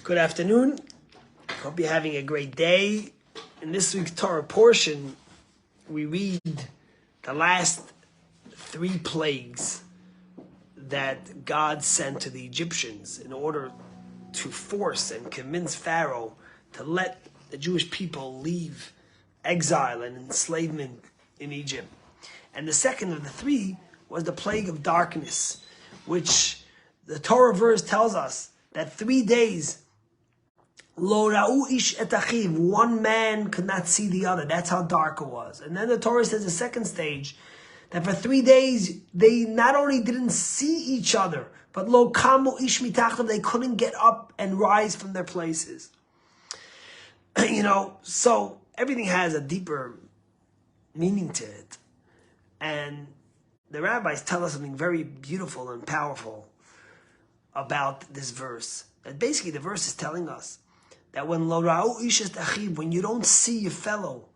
Good afternoon. Hope you're having a great day. In this week's Torah portion, we read the last 3 plagues that God sent to the Egyptians in order to force and convince Pharaoh to let the Jewish people leave exile and enslavement in Egypt. And the second of the 3 was the plague of darkness, which the Torah verse tells us that 3 days Lo ra'u ish et achiv, one man could not see the other. That's how dark it was. And then the Torah says the second stage, that for 3 days, they not only didn't see each other, but lo kamu ish mitachtav, they couldn't get up and rise from their places. So everything has a deeper meaning to it. And the rabbis tell us something very beautiful and powerful about this verse. That basically the verse is telling us that when lo ra'u ish et achiv, when you don't see your fellow,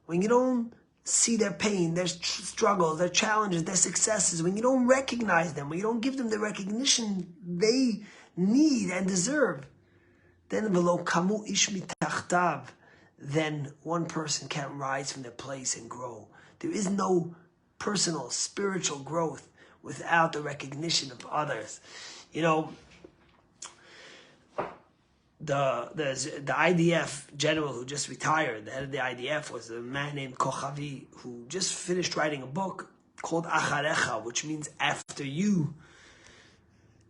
when you don't see their pain, their struggles, their challenges, their successes, when you don't recognize them, when you don't give them the recognition they need and deserve, then v'lo kamu ish mitachtav, then one person can't rise from their place and grow. There is no personal, spiritual growth without the recognition of others. The IDF general who just retired, the head of the IDF, was a man named Kochavi, who just finished writing a book called Acharai, which means after you.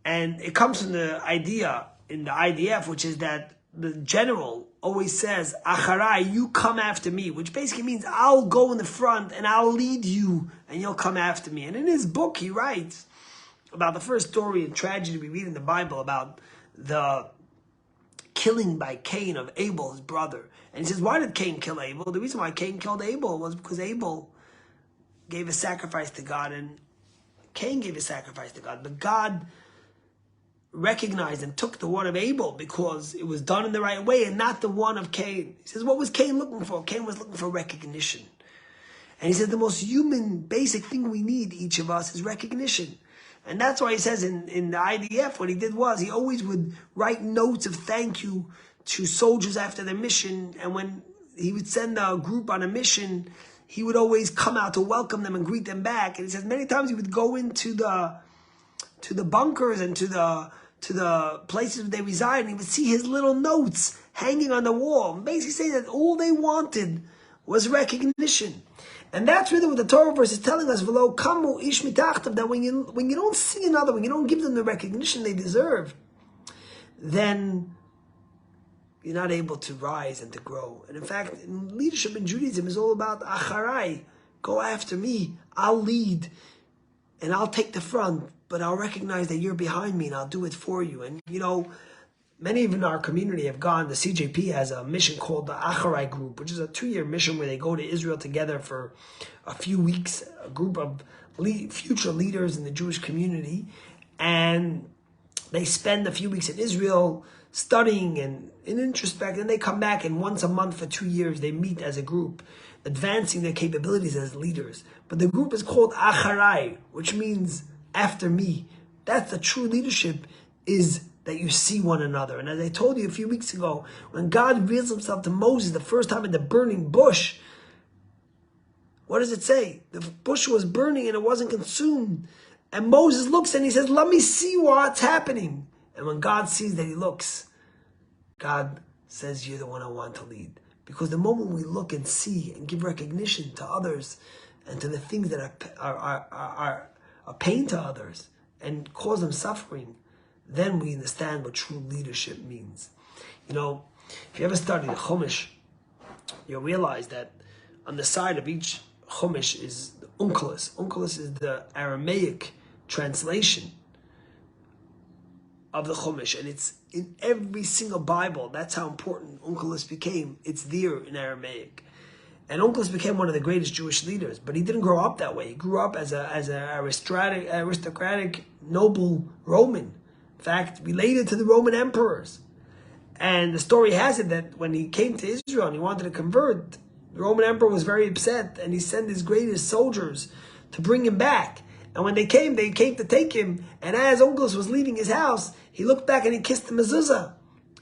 And it comes from the idea in the IDF, which is that the general always says, Acharai, you come after me, which basically means I'll go in the front and I'll lead you and you'll come after me. And in his book, he writes about the first story and tragedy we read in the Bible about the killing by Cain of Abel, his brother. And he says, why did Cain kill Abel? The reason why Cain killed Abel was because Abel gave a sacrifice to God and Cain gave a sacrifice to God. But God recognized and took the one of Abel because it was done in the right way and not the one of Cain. He says, what was Cain looking for? Cain was looking for recognition. And he said the most human, basic thing we need, each of us, is recognition. And that's why he says in the IDF, what he did was he always would write notes of thank you to soldiers after their mission. And when he would send a group on a mission, he would always come out to welcome them and greet them back. And he says many times he would go into the bunkers and to the places where they reside, and he would see his little notes hanging on the wall, basically saying that all they wanted was recognition. And that's really what the Torah verse is telling us, v'lo kamu ish mitachtav, that when you don't see another, when you don't give them the recognition they deserve, then you're not able to rise and to grow. And in fact, leadership in Judaism is all about Acharai, go after me, I'll lead, and I'll take the front, but I'll recognize that you're behind me and I'll do it for you. And many in our community have gone, the CJP has a mission called the Acharai group, which is a 2-year mission where they go to Israel together for a few weeks, a group of future leaders in the Jewish community. And they spend a few weeks in Israel studying and in introspect, and they come back, and once a month for 2 years, they meet as a group, advancing their capabilities as leaders. But the group is called Acharai, which means after me. That's the true leadership, is that you see one another. And as I told you a few weeks ago, when God reveals himself to Moses the first time in the burning bush, what does it say? The bush was burning and it wasn't consumed. And Moses looks and he says, let me see what's happening. And when God sees that he looks, God says, you're the one I want to lead. Because the moment we look and see and give recognition to others and to the things that are a pain to others and cause them suffering, then we understand what true leadership means. If you ever study the Chumash, you'll realize that on the side of each Chumash is the Onkelos. Onkelos is the Aramaic translation of the Chumash, and it's in every single Bible. That's how important Onkelos became. It's there in Aramaic. And Onkelos became one of the greatest Jewish leaders, but he didn't grow up that way. He grew up as an aristocratic, noble Roman. In fact, related to the Roman emperors. And the story has it that when he came to Israel and he wanted to convert, the Roman emperor was very upset and he sent his greatest soldiers to bring him back. And when they came to take him. And as Onkelos was leaving his house, he looked back and he kissed the mezuzah.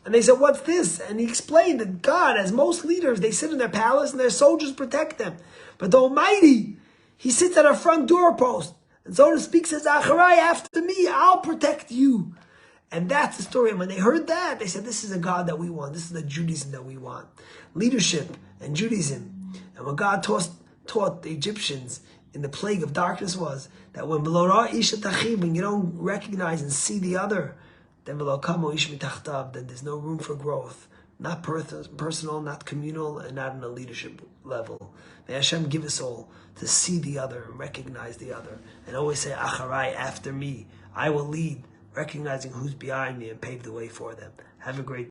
And they said, what's this? And he explained that God, as most leaders, they sit in their palace and their soldiers protect them. But the Almighty, He sits at our front doorpost. And so to speak says, Acharai, after me, I'll protect you. And that's the story. And when they heard that, they said, this is a God that we want. This is the Judaism that we want. Leadership and Judaism. And what God taught the Egyptians in the plague of darkness was that when you don't recognize and see the other, then there's no room for growth. Not personal, not communal, and not on a leadership level. May Hashem give us all to see the other and recognize the other. And always say, Acharai, after me. I will lead, recognizing who's behind me and pave the way for them. Have a great day.